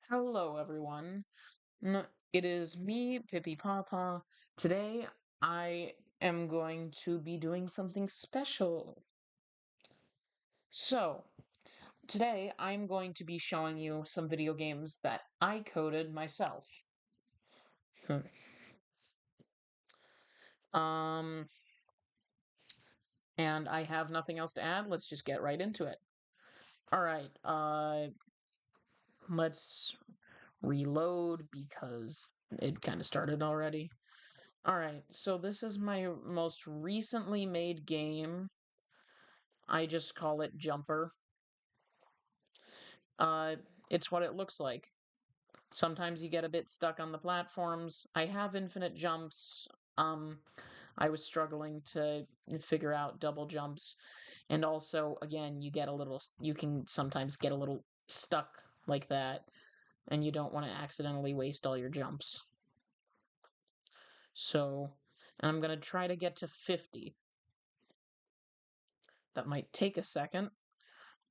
Hello, everyone. It is me, Pippi Pawpaw. Today, I am going to be doing something special. So, today, I'm going to be showing you some video games that I coded myself. um, and I have nothing else to add. Let's just get right into it. All right, let's reload because it kind of started already. All right, so this is my most recently made game. I just call it Jumper. Uh, it's what it looks like. Sometimes you get a bit stuck on the platforms. I have infinite jumps. Um, I was struggling to figure out double jumps. And also, again, you can sometimes get a little stuck like that, and you don't want to accidentally waste all your jumps. So, and I'm going to try to get to 50. That might take a second,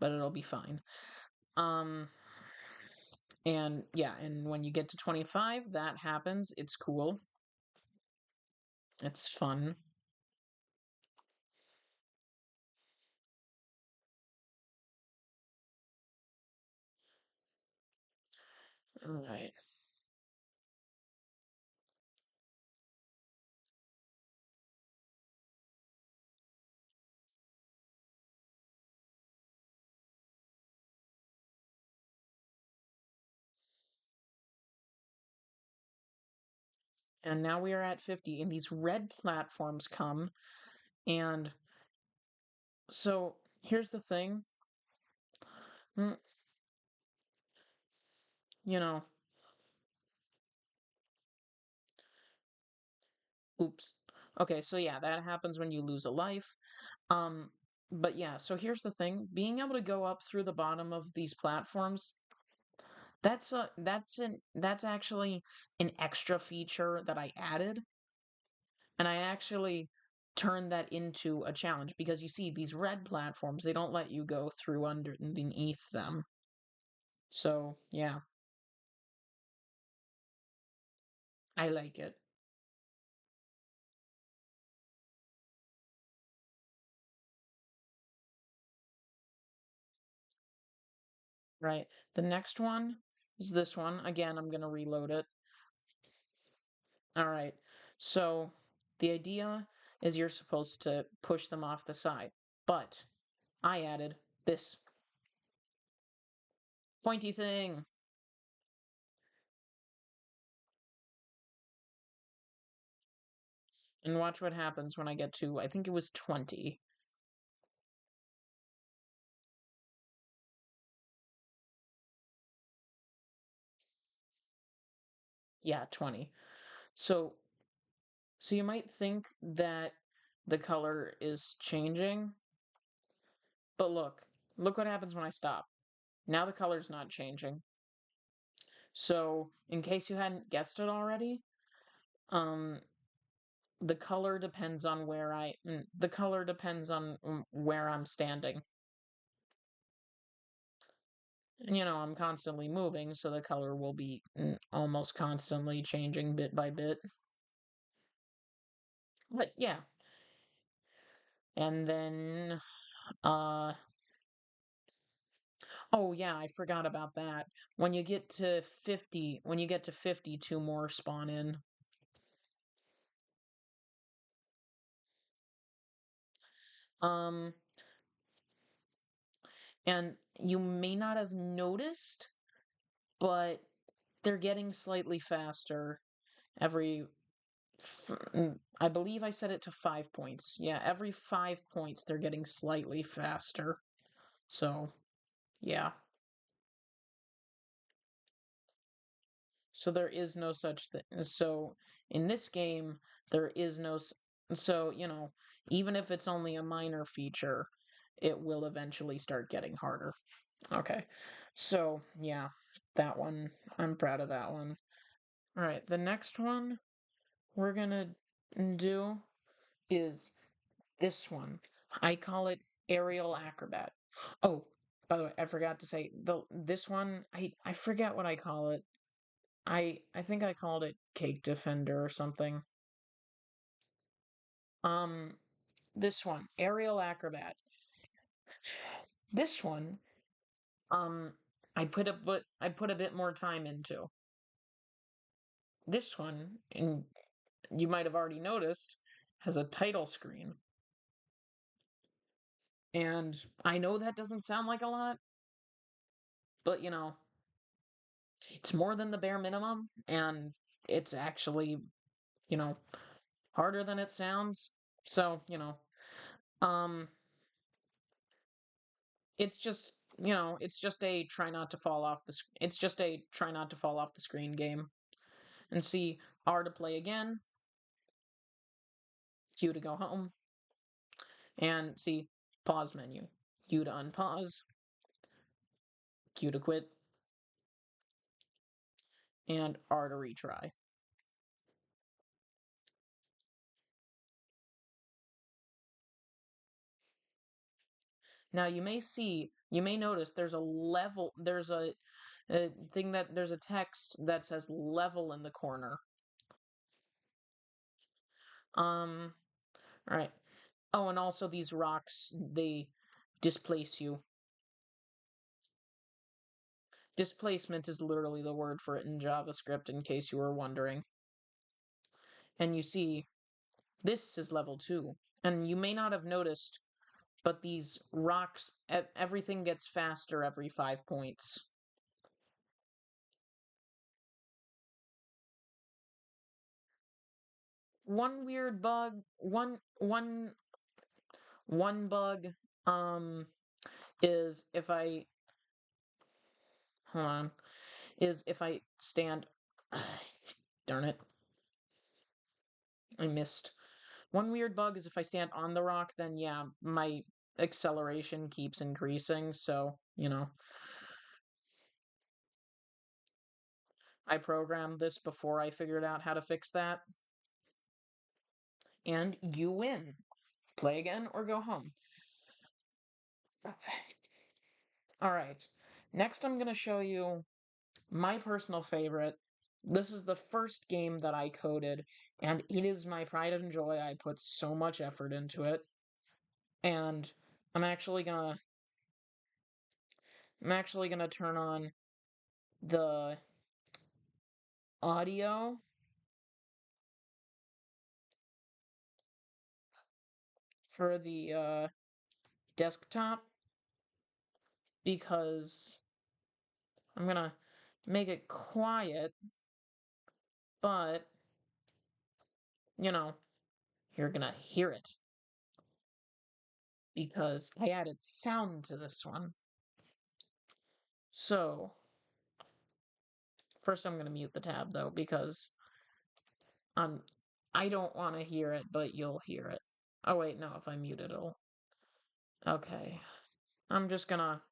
but it'll be fine. Um, and yeah, and when you get to 25, that happens. It's cool. It's fun. All right. And now we are at 50, and these red platforms come. And so here's the thing. Mm, You know, oops. Okay, so yeah, that happens when you lose a life. Um, but yeah, so here's the thing. Being able to go up through the bottom of these platforms, that's actually an extra feature that I added. And I actually turned that into a challenge because you see, these red platforms, they don't let you go through underneath them. So, yeah, I like it. Right. The next one is this one. Again, I'm going to reload it. All right. So, the idea is you're supposed to push them off the side, but I added this pointy thing. And watch what happens when I get to, I think it was 20. Yeah, 20. So, So you might think that the color is changing, but look what happens when I stop. Now the color's not changing. So, in case you hadn't guessed it already, um, the color depends on the color depends on where I'm standing. And I'm constantly moving, so the color will be almost constantly changing bit by bit. But yeah, and then uh oh yeah, I forgot about that. When you get to 50, two more spawn in. Um, and you may not have noticed, but they're getting slightly faster every. I believe I set it to 5 points. Yeah, every 5 points they're getting slightly faster. So yeah. So there is no such thing. So in this game, there is no. So, even if it's only a minor feature, it will eventually start getting harder. Okay. So, yeah, that one, I'm proud of that one. All right, the next one we're gonna do is this one. I call it Aerial Acrobat. Oh, By the way, I forgot to say this one, I forget what I call it. I think I called it Cake Defender or something. Um, this one, Aerial Acrobat. This one, um, I put a bit more time into. This one, and you might have already noticed, has a title screen. And I know that doesn't sound like a lot, but it's more than the bare minimum, and it's actually, you know, harder than it sounds. So, um, it's just, it's just a try not to fall off it's just a try not to fall off the screen game. And see, R to play again, Q to go home, and see, pause menu, U to unpause, Q to quit, and R to retry. Now you may notice a thing that there's a text that says level in the corner. Um, all right. Oh, and also these rocks, they displace you. Displacement is literally the word for it in JavaScript, in case you were wondering. And you see, this is level 2. And you may not have noticed, but these rocks, everything gets faster every 5 points. One weird bug, one bug, um, is if I, hold on, is if I stand, darn it, I missed. One weird bug is if I stand on the rock, then yeah, my acceleration keeps increasing, so, I programmed this before I figured out how to fix that. And you win. Play again or go home. All right. Next, I'm going to show you my personal favorite. This is the first game that I coded, and it is my pride and joy. I put so much effort into it. And I'm actually gonna turn on the audio for the desktop because I'm gonna make it quiet, but you know, you're gonna hear it because I added sound to this one. So, first I'm gonna mute the tab though because um I don't want to hear it, but you'll hear it. Oh wait, no, if I mute it, it'll. Okay. I'm just gonna.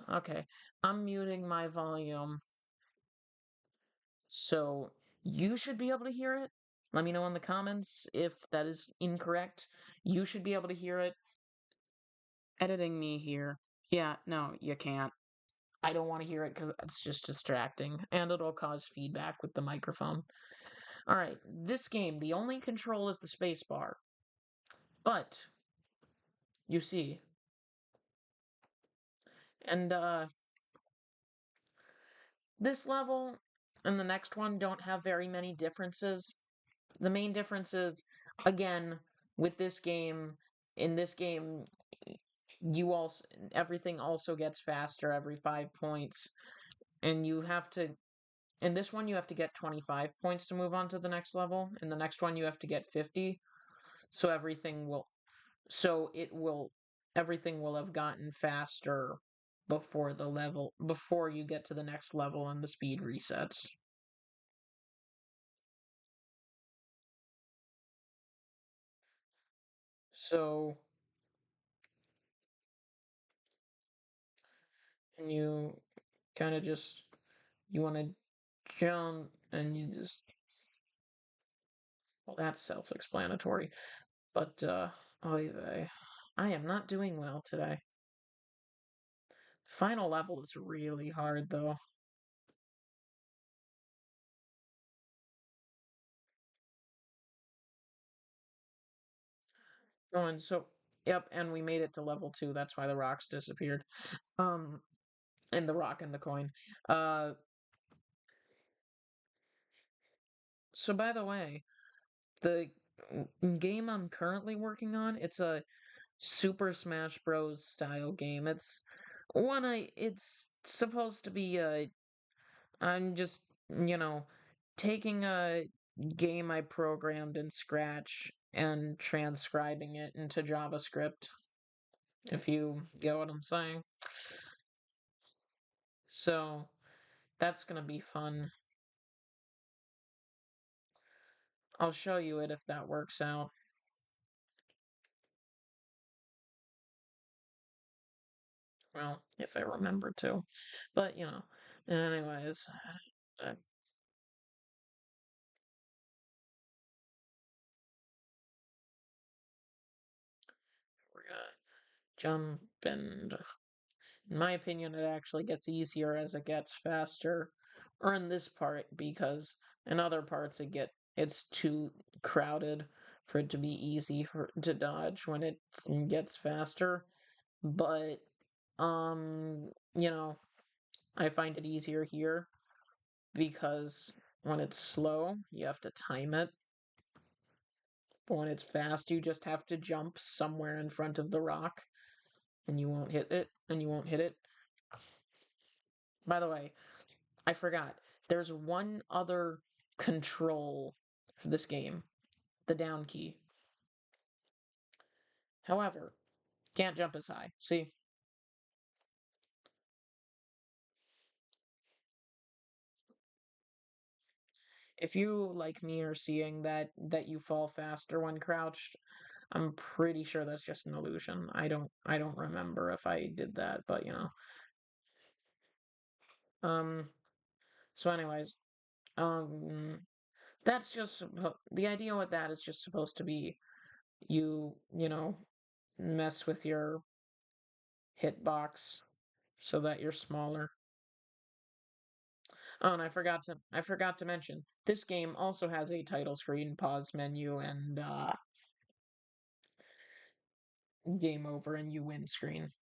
Okay. I'm muting my volume. So you should be able to hear it. Let me know in the comments if that is incorrect. You should be able to hear it. Editing me here. Yeah, no, you can't. I don't want to hear it because it's just distracting and it'll cause feedback with the microphone. Alright, this game, the only control is the spacebar. But, you see, and this level and the next one don't have very many differences. The main difference is, again, with this game, in this game, you also everything also gets faster every 5 points, and you have to. In this one, you have to get 25 points to move on to the next level. In the next one, you have to get 50. So everything will have gotten faster before you get to the next level and the speed resets. So, and you kind of just, you want to jump and you just, well, that's self-explanatory. But, oy vey. I am not doing well today. Final level is really hard, though. Oh, and so, yep, and we made it to level 2. That's why the rocks disappeared. Um, and the rock and the coin. Uh, so by the way, the game I'm currently working on, it's a Super Smash Bros. Style game. It's supposed to be I'm just, you know, taking a game I programmed in Scratch and transcribing it into JavaScript, if you get what I'm saying. So that's gonna be fun. I'll show you it if that works out. Well, if I remember to. But, anyways, uh, we're gonna jump and in my opinion, it actually gets easier as it gets faster. Or in this part, because in other parts it's too crowded for it to be easy to dodge when it gets faster. But you know, I find it easier here because when it's slow, you have to time it. But when it's fast, you just have to jump somewhere in front of the rock and you won't hit it. By the way, I forgot. There's one other control for this game, the down key. However, can't jump as high. See, if you like me are seeing that you fall faster when crouched, I'm pretty sure that's just an illusion. I don't remember if I did that, but Um so anyways, um that's just the idea with that is just supposed to be you mess with your hitbox so that you're smaller. Oh, and I forgot to mention this game also has a title screen, pause menu, and game over and you win screen.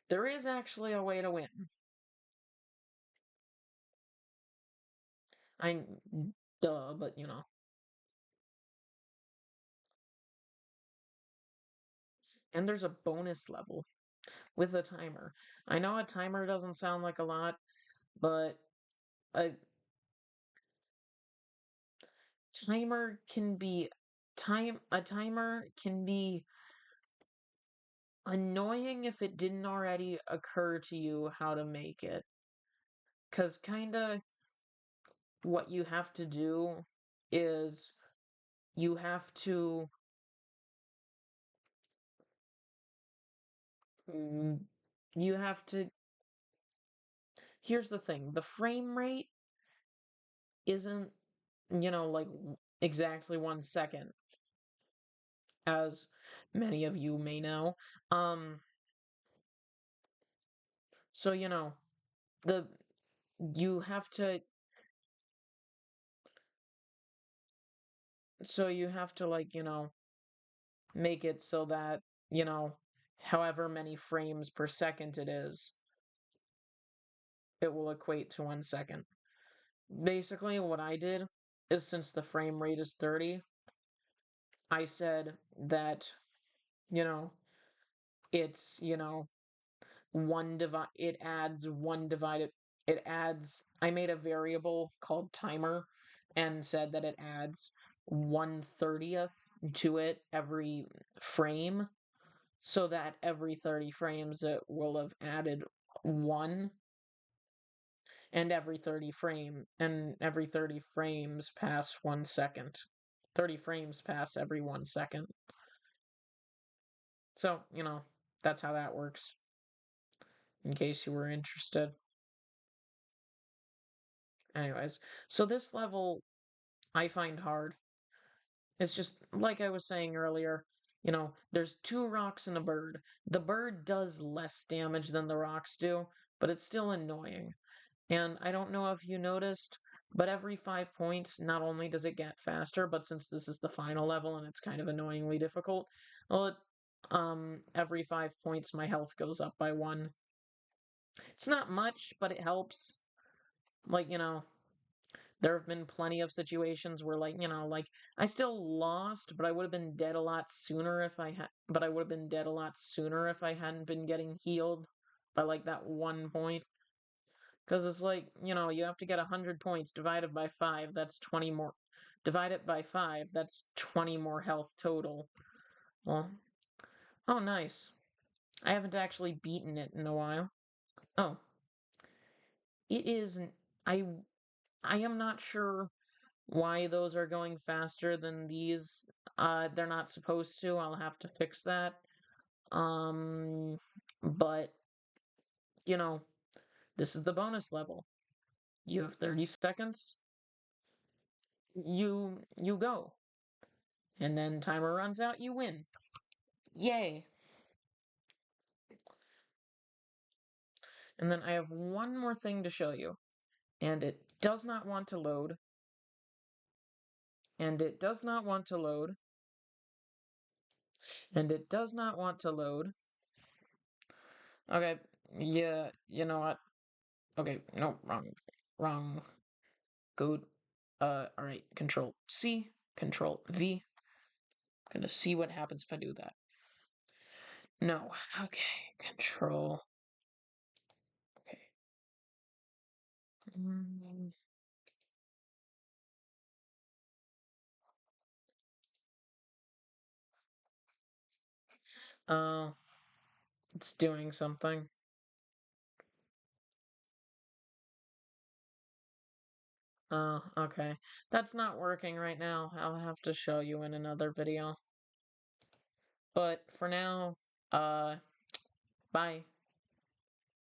There is actually a way to win. I duh, but and there's a bonus level with a timer. I know a timer doesn't sound like a lot, but a timer can be a timer can be annoying if it didn't already occur to you how to make it. Cause kinda what you have to do is you have to mm, you have to here's the thing, the frame rate isn't like exactly 1 second, as many of you may know. Um so the you have to like make it so that however many frames per second it is, it will equate to 1 second. Basically, what I did is since the frame rate is 30, I said that, you know, it's, it adds one divided, I made a variable called timer and said that it adds 1/30th to it every frame, so that every 30 frames it will have added one, and every 30 frames pass 1 second. 30 frames pass every 1 second. So, that's how that works, in case you were interested. Anyways, so this level I find hard It's just like I was saying earlier, there's two rocks and a bird. The bird does less damage than the rocks do, but it's still annoying. And I don't know if you noticed, but every 5 points, not only does it get faster, but since this is the final level and it's kind of annoyingly difficult, well, every 5 points my health goes up by one. It's not much, but it helps. Like, there have been plenty of situations where, like I still lost, but I would have been dead a lot sooner if I had, but I would have been dead a lot sooner if I hadn't been getting healed by like that 1 point. Because it's like, you have to get 100 points divided by 5, that's 20 more. Divide it by 5, that's 20 more health total. Well, oh, nice. I haven't actually beaten it in a while. Oh, it is. I I am not sure why those are going faster than these. They're not supposed to. I'll have to fix that. Um, but you know, this is the bonus level. You have 30 seconds. You go. And then timer runs out, you win. Yay. And then I have one more thing to show you. And it does not want to load. And it does not want to load. And it does not want to load. Okay, yeah, you know what? Okay, no, wrong. Wrong. Go, alright, Control C, Control V. I'm gonna see what happens if I do that. No, okay, Control. Okay. Mm. Uh, it's doing something. Oh, okay. That's not working right now. I'll have to show you in another video. But for now, uh, bye.